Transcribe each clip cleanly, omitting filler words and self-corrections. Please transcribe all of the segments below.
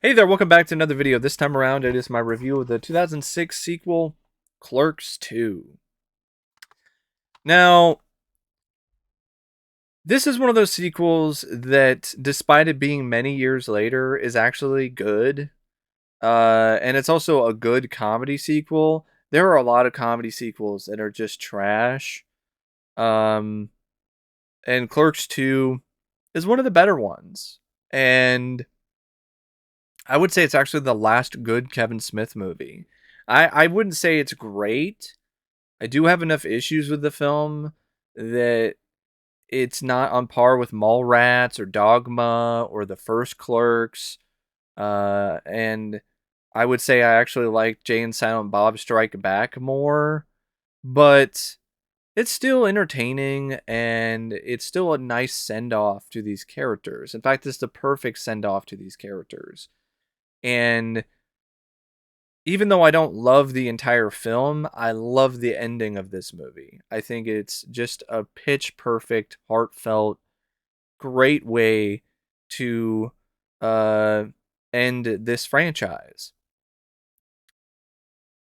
Hey there, welcome back to another video. This time around, it is my review of the 2006 sequel, Clerks II. Now, this is one of those sequels that, despite it being many years later, is actually good. And it's also a good comedy sequel. There are a lot of comedy sequels that are just trash. Um, and Clerks II is one of the better ones. And I would say it's actually the last good Kevin Smith movie. I wouldn't say it's great. I do have enough issues with the film that it's not on par with Mallrats or Dogma or the first Clerks. And I would say I actually like Jay and Silent Bob Strike Back more, but it's still entertaining and it's still a nice send off to these characters. In fact, it's the perfect send off to these characters. And even though I don't love the entire film, I love the ending of this movie. I think it's just a pitch perfect, heartfelt, great way to uh, end this franchise.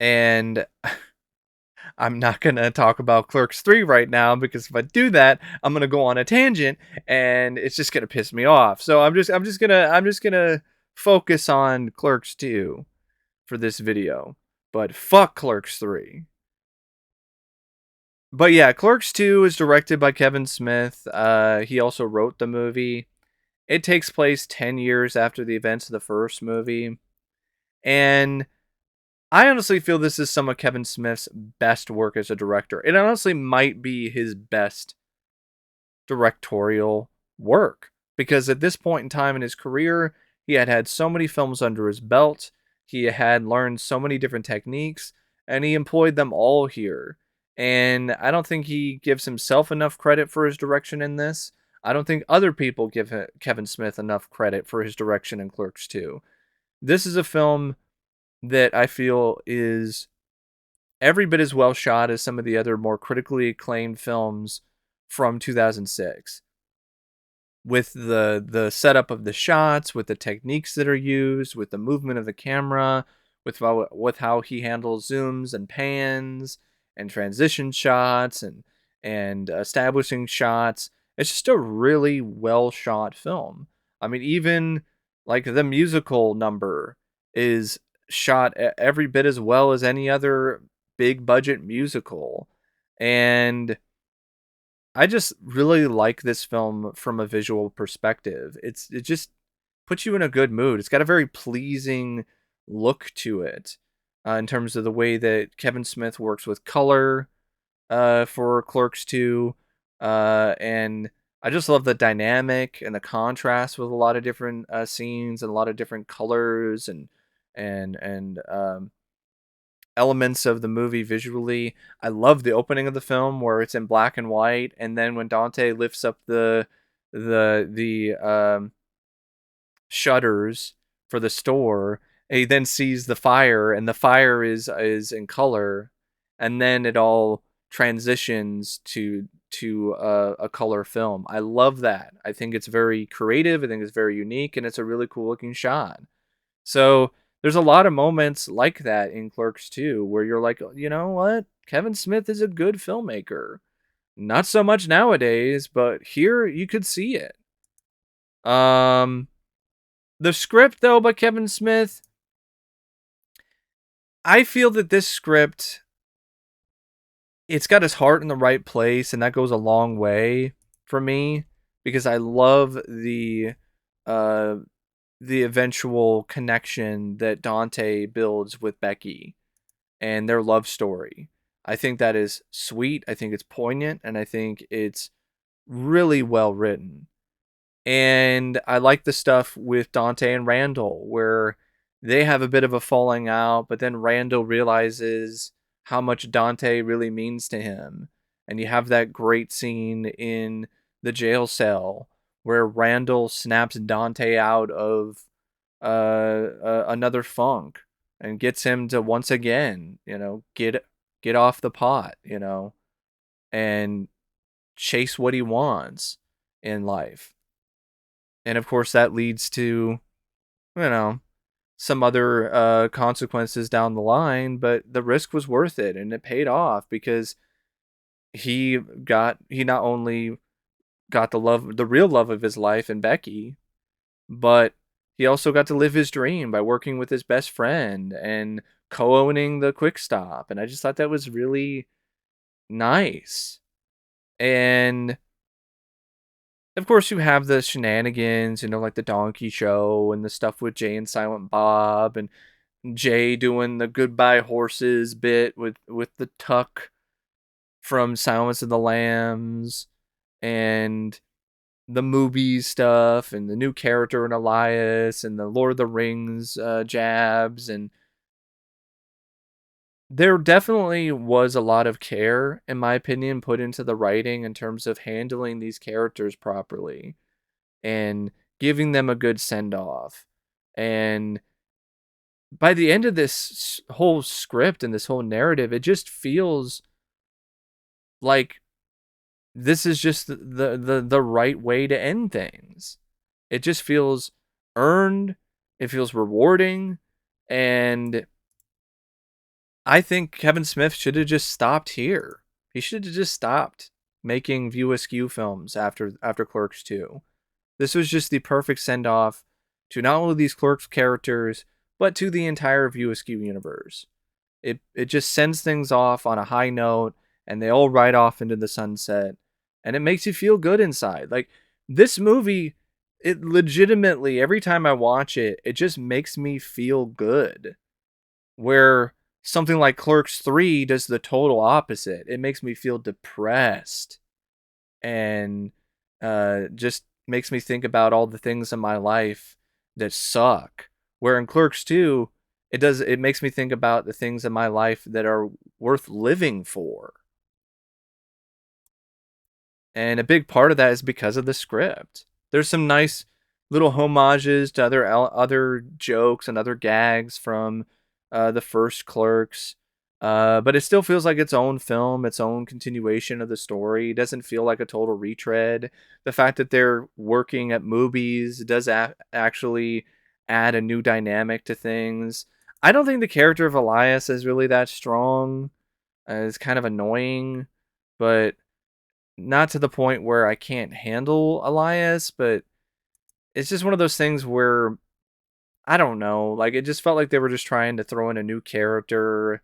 And I'm not gonna talk about Clerks 3 right now because if I do that, I'm gonna go on a tangent and it's just gonna piss me off. So I'm just gonna focus on Clerks 2 for this video. But fuck Clerks 3. But yeah, Clerks 2 is directed by Kevin Smith. He also wrote the movie. It takes place 10 years after the events of the first movie. And I honestly feel this is some of Kevin Smith's best work as a director. It honestly might be his best directorial work. Because at this point in time in his career, he had had so many films under his belt. He had learned so many different techniques, and he employed them all here. And I don't think he gives himself enough credit for his direction in this. I don't think other people give Kevin Smith enough credit for his direction in Clerks 2. This is a film that I feel is every bit as well shot as some of the other more critically acclaimed films from 2006, with the setup of the shots, with the techniques that are used, with the movement of the camera, with how he handles zooms and pans and transition shots and establishing shots. It's just a really well shot film. I mean, even like the musical number is shot every bit as well as any other big budget musical. And I just really like this film from a visual perspective. It just puts you in a good mood. It's got a very pleasing look to it, in terms of the way that Kevin Smith works with color for Clerks 2. And I just love the dynamic and the contrast with a lot of different scenes and a lot of different colors and elements of the movie visually. I love the opening of the film where it's in black and white, and then when Dante lifts up the shutters for the store, he then sees the fire, and the fire is in color, and then it all transitions to a color film. I love that. I think it's very creative. I think it's very unique, and it's a really cool looking shot. So there's a lot of moments like that in Clerks 2 where you're like, you know what? Kevin Smith is a good filmmaker. Not so much nowadays, but here you could see it. Um, the script though by Kevin Smith, I feel that this script, it's got his heart in the right place, and that goes a long way for me because I love uh the eventual connection that Dante builds with Becky and their love story. I think that is sweet. I think it's poignant, and I think it's really well written. And I like the stuff with Dante and Randall, where they have a bit of a falling out, but then Randall realizes how much Dante really means to him. And you have that great scene in the jail cell where Randall snaps Dante out of another funk and gets him to once again, get off the pot, and chase what he wants in life. And of course, that leads to, you know, some other consequences down the line, but the risk was worth it, and it paid off because he not only got the real love of his life in Becky, but he also got to live his dream by working with his best friend and co-owning the Quick Stop, and I just thought that was really nice. And of course, you have the shenanigans, like the Donkey Show and the stuff with Jay and Silent Bob, and Jay doing the Goodbye Horses bit with the Tuck from Silence of the Lambs, and the movie stuff, and the new character in Elias, and the Lord of the Rings jabs, and there definitely was a lot of care, in my opinion, put into the writing in terms of handling these characters properly and giving them a good send off. And by the end of this whole script and this whole narrative, it just feels like this is just the right way to end things. It just feels earned, it feels rewarding, and I think Kevin Smith should have just stopped here. He should have just stopped making View Askew films after Clerks II. This was just the perfect send off to not only these Clerks characters, but to the entire View Askew universe. It just sends things off on a high note, and they all ride off into the sunset, and it makes you feel good inside. Like this movie, it legitimately every time I watch it, it just makes me feel good. Where something like Clerks 3 does the total opposite. It makes me feel depressed and just makes me think about all the things in my life that suck. Where in Clerks 2, it makes me think about the things in my life that are worth living for. And a big part of that is because of the script. There's some nice little homages to other jokes and other gags from the first Clerks. But it still feels like its own film, its own continuation of the story. It doesn't feel like a total retread. The fact that they're working at movies does actually add a new dynamic to things. I don't think the character of Elias is really that strong. It's kind of annoying, but not to the point where I can't handle Elias, but it's just one of those things where I don't know, like it just felt like they were just trying to throw in a new character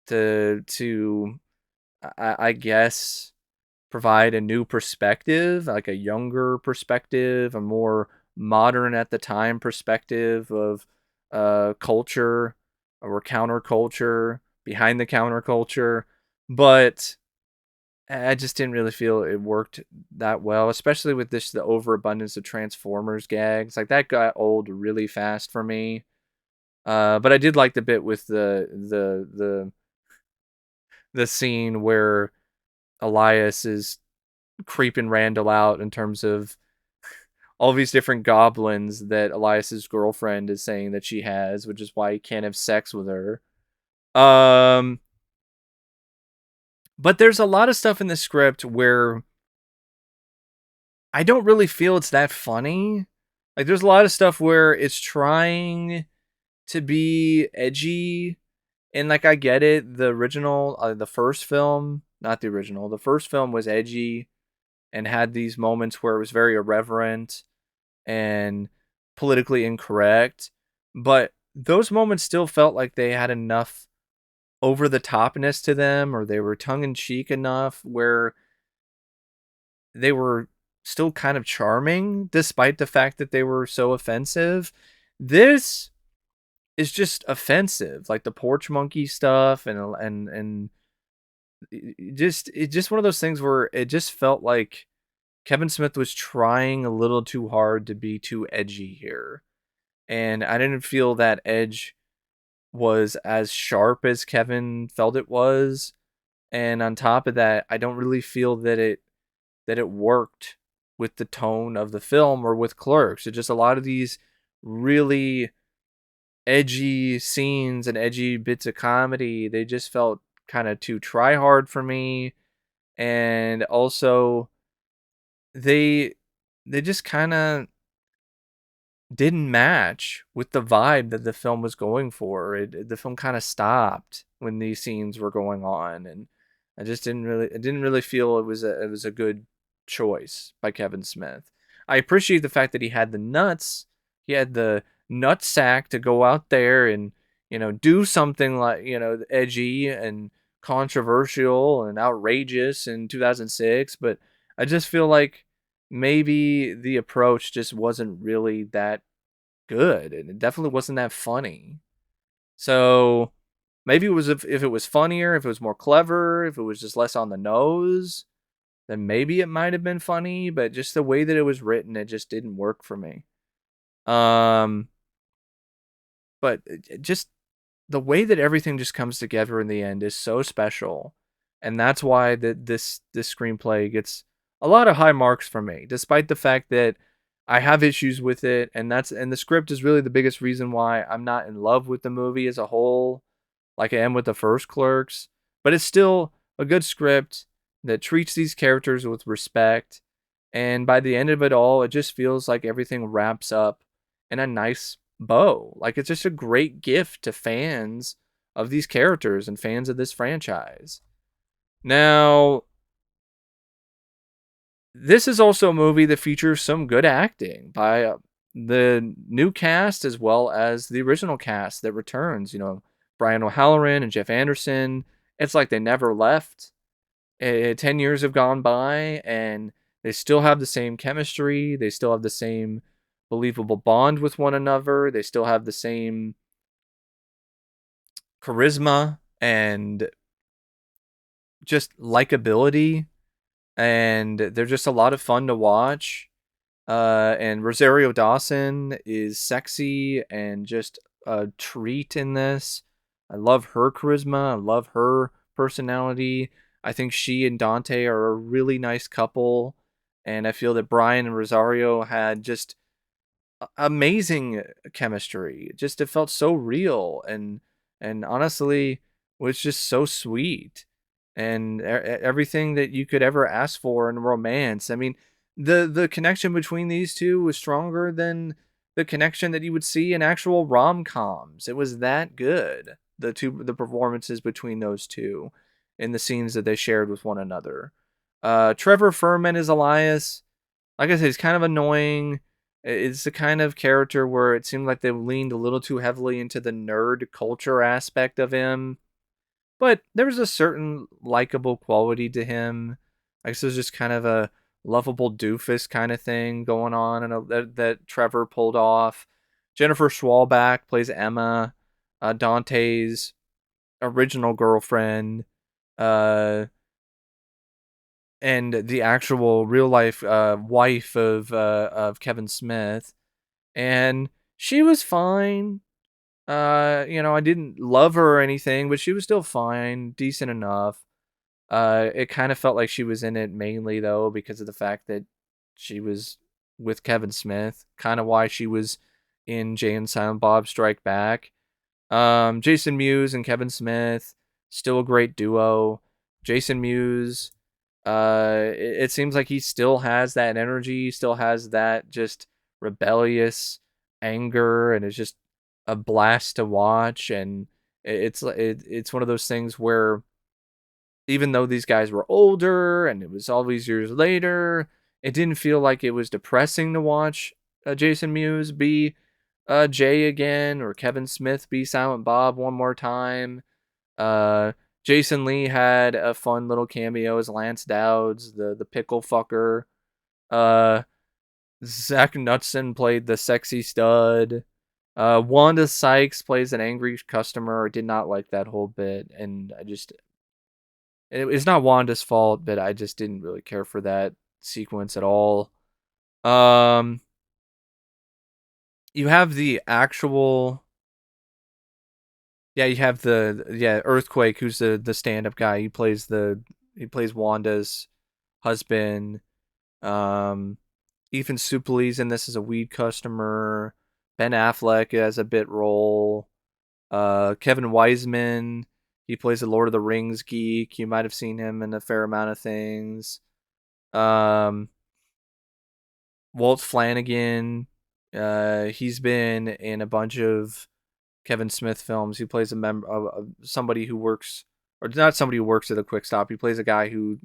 to I guess provide a new perspective, like a younger perspective, a more modern at the time perspective of culture or counterculture, behind the counterculture, but I just didn't really feel it worked that well, especially with the overabundance of Transformers gags. Like that got old really fast for me. But I did like the bit with the scene where Elias is creeping Randall out in terms of all these different goblins that Elias's girlfriend is saying that she has, which is why he can't have sex with her. Um, but there's a lot of stuff in the script where I don't really feel it's that funny. Like there's a lot of stuff where it's trying to be edgy, and like I get it. The original, the first film, not the original, the first film was edgy and had these moments where it was very irreverent and politically incorrect. But those moments still felt like they had enough over the topness to them, or they were tongue in cheek enough where they were still kind of charming despite the fact that they were so offensive. This is just offensive, like the porch monkey stuff, and it's just one of those things where it just felt like Kevin Smith was trying a little too hard to be too edgy here. And I didn't feel that edge was as sharp as Kevin felt it was. And on top of that, I don't really feel that it worked with the tone of the film or with Clerks. It just a lot of these really edgy scenes and edgy bits of comedy, they just felt kind of too try hard for me. And also they just kind of didn't match with the vibe that the film was going for. The film kind of stopped when these scenes were going on, and I didn't really feel it was a good choice by Kevin Smith. I appreciate the fact that he had the nuts, he had the nut sack to go out there and do something like edgy and controversial and outrageous in 2006, but I just feel like maybe the approach just wasn't really that good, and it definitely wasn't that funny. So maybe it was if it was funnier, if it was more clever, if it was just less on the nose, then maybe it might have been funny, but just the way that it was written, it just didn't work for me. Um, but just the way that everything just comes together in the end is so special, and that's why this screenplay gets a lot of high marks from me, despite the fact that I have issues with it, and the script is really the biggest reason why I'm not in love with the movie as a whole, like I am with the first Clerks. But it's still a good script that treats these characters with respect, and by the end of it all, it just feels like everything wraps up in a nice bow. Like it's just a great gift to fans of these characters and fans of this franchise. Now, this is also a movie that features some good acting by the new cast as well as the original cast that returns. Brian O'Halloran and Jeff Anderson. It's like they never left. 10 years have gone by and they still have the same chemistry. They still have the same believable bond with one another. They still have the same charisma and just likability. And they're just a lot of fun to watch. And Rosario Dawson is sexy and just a treat in this. I love her charisma. I love her personality. I think she and Dante are a really nice couple. And I feel that Brian and Rosario had just amazing chemistry. Just it felt so real and honestly was just so sweet and everything that you could ever ask for in romance. I mean, the connection between these two was stronger than the connection that you would see in actual rom-coms. It was that good. The performances between those two in the scenes that they shared with one another. Trevor Fehrman is Elias. Like I said, he's kind of annoying. It's the kind of character where it seemed like they leaned a little too heavily into the nerd culture aspect of him. But there was a certain likable quality to him. I guess it was just kind of a lovable doofus kind of thing going on, and that Trevor pulled off. Jennifer Schwalbach plays Emma, Dante's original girlfriend. Uh, and the actual real life wife of Kevin Smith, and she was fine. I didn't love her or anything, but she was still fine, decent enough. It kind of felt like she was in it mainly though because of the fact that she was with Kevin Smith, kind of why she was in Jay and Silent Bob Strike Back. Jason Mewes and Kevin Smith, still a great duo. Jason Mewes, it seems like he still has that energy, still has that just rebellious anger, and it's just a blast to watch. And it's one of those things where even though these guys were older and it was all these years later, it didn't feel like it was depressing to watch Jason Mewes be Jay again or Kevin Smith be Silent Bob one more time. Uh, Jason Lee had a fun little cameo as Lance Dowds, the pickle fucker. Uh, Zach Knutson played the sexy stud. Wanda Sykes plays an angry customer. I did not like that whole bit, and it's not Wanda's fault, but I just didn't really care for that sequence at all. Um, you have the actual you have the Earthquake, who's the stand up guy. He plays Wanda's husband. Um, Ethan Suplee's in this as a weed customer. Ben Affleck has a bit role. Kevin Wiseman, he plays the Lord of the Rings geek. You might have seen him in a fair amount of things. Um, Walt Flanagan, He's been in a bunch of Kevin Smith films. He plays a member of somebody who works, or not somebody who works at the Quick Stop. He plays a guy who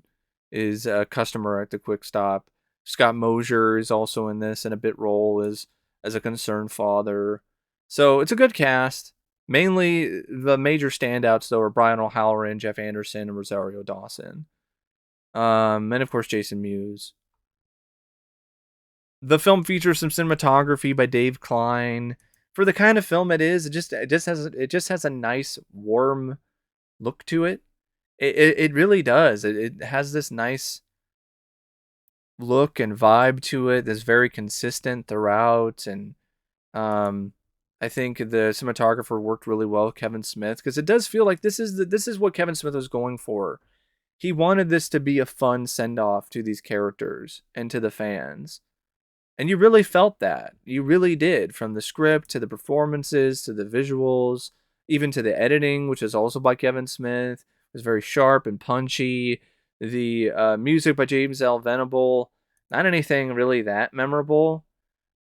is a customer at the Quick Stop. Scott Mosier is also in this in a bit role as a concerned father. So it's a good cast. Mainly the major standouts though are Brian O'Halloran, Jeff Anderson, and Rosario Dawson. And of course Jason Mewes. The film features some cinematography by Dave Klein. For the kind of film it is, it just has a nice warm look to it. It really does. It has this nice look and vibe to it that's very consistent throughout. And um, I think the cinematographer worked really well with Kevin Smith because it does feel like this is what Kevin Smith was going for. He wanted this to be a fun send off to these characters and to the fans. And you really felt that. You really did. From the script to the performances to the visuals, even to the editing, which is also by Kevin Smith. It was very sharp and punchy. The music by James L. Venable, not anything really that memorable.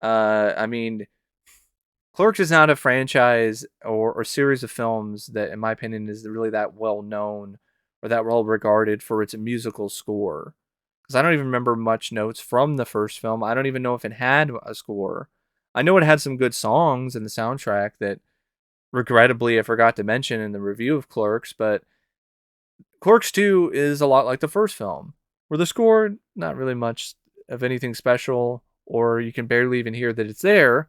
I mean, Clerks is not a franchise or series of films that, in my opinion, is really that well known or that well regarded for its musical score. Because I don't even remember much notes from the first film. I don't even know if it had a score. I know it had some good songs in the soundtrack that, regrettably, I forgot to mention in the review of Clerks, but Clerks 2 is a lot like the first film, where the score, not really much of anything special, or you can barely even hear that it's there.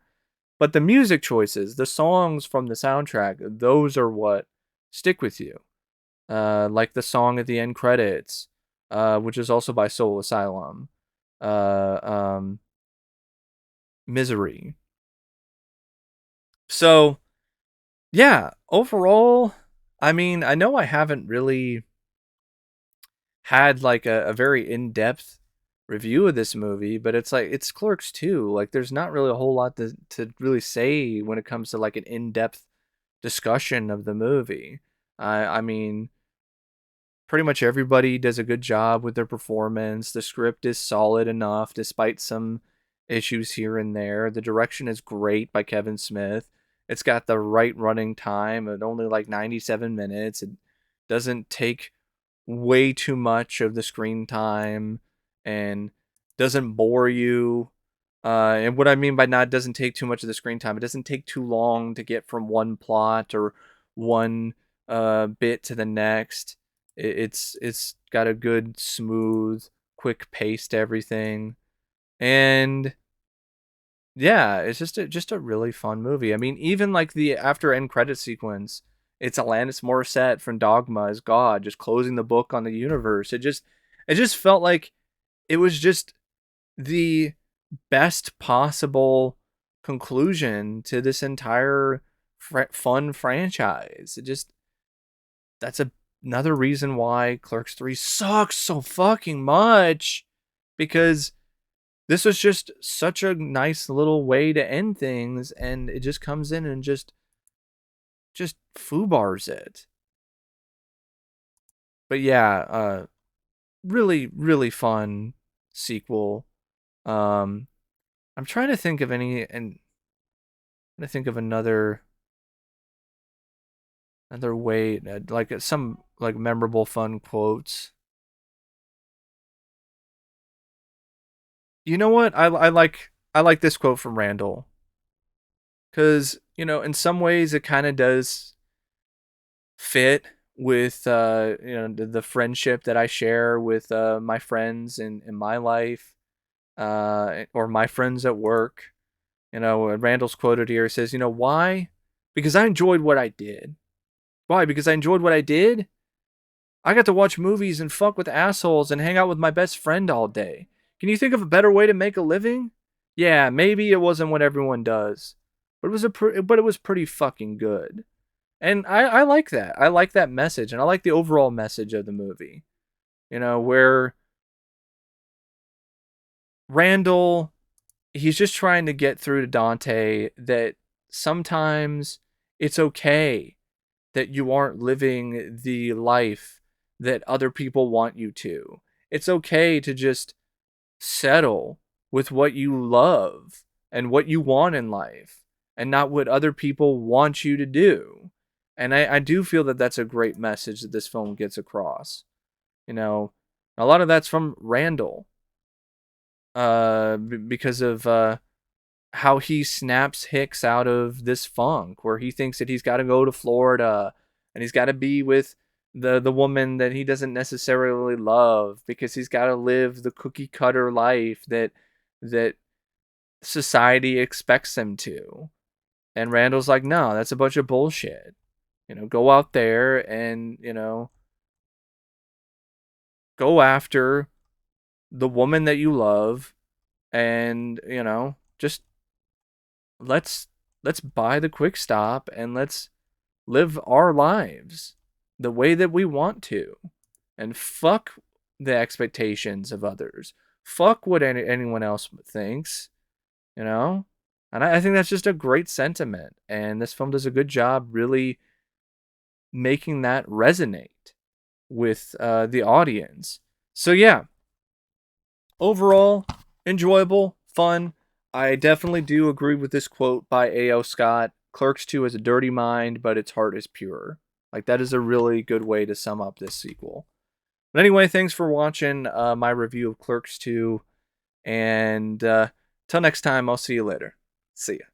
But the music choices, the songs from the soundtrack, those are what stick with you. Like the song at the end credits, which is also by Soul Asylum. Uh, um, Misery. So, yeah, overall, I mean, I know I haven't really had like a very in-depth review of this movie, but it's like it's Clerks 2. Like there's not really a whole lot to really say when it comes to like an in-depth discussion of the movie. I mean, pretty much everybody does a good job with their performance. The script is solid enough despite some issues here and there. The direction is great by Kevin Smith. It's got the right running time at only like 97 minutes. It doesn't take way too much of the screen time and doesn't bore you. And what I mean by not doesn't take too much of the screen time, it doesn't take too long to get from one plot or one bit to the next. It's got a good, smooth, quick pace to everything, and yeah, it's just a really fun movie. I mean, even like the after end credit sequence, it's Alanis Morissette from Dogma as God, just closing the book on the universe. It just felt like it was just the best possible conclusion to this entire fun franchise. That's another reason why Clerks 3 sucks so fucking much, because this was just such a nice little way to end things, and it just comes in and just foobars it. But yeah, really really fun sequel. Um, I'm trying to think of any, and I think of another way, like some like memorable fun quotes. You know what? I like this quote from Randall, because in some ways it kind of does fit with the friendship that I share with my friends in my life, or my friends at work. Randall's quoted here says, why? Because I enjoyed what I did. Why? Because I enjoyed what I did? I got to watch movies and fuck with assholes and hang out with my best friend all day. Can you think of a better way to make a living? Yeah, maybe it wasn't what everyone does, but it was pretty fucking good. And I like that. I like that message, and I like the overall message of the movie. Where Randall, he's just trying to get through to Dante that sometimes it's okay that you aren't living the life that other people want you to. It's okay to just settle with what you love and what you want in life and not what other people want you to do. And I do feel that that's a great message that this film gets across. You know, a lot of that's from Randall, because of how he snaps Hicks out of this funk where he thinks that he's got to go to Florida and he's got to be with the woman that he doesn't necessarily love because he's got to live the cookie cutter life that society expects him to. And Randall's like, no, that's a bunch of bullshit. Go out there and, go after the woman that you love and, just let's buy the quick stop and let's live our lives the way that we want to. And fuck the expectations of others. Fuck what anyone else thinks, you know? And I think that's just a great sentiment. And this film does a good job really making that resonate with the audience. So, yeah, overall, enjoyable, fun. I definitely do agree with this quote by A.O. Scott. Clerks II has a dirty mind, but its heart is pure. Like, that is a really good way to sum up this sequel. But anyway, thanks for watching my review of Clerks II. And till next time, I'll see you later. See ya.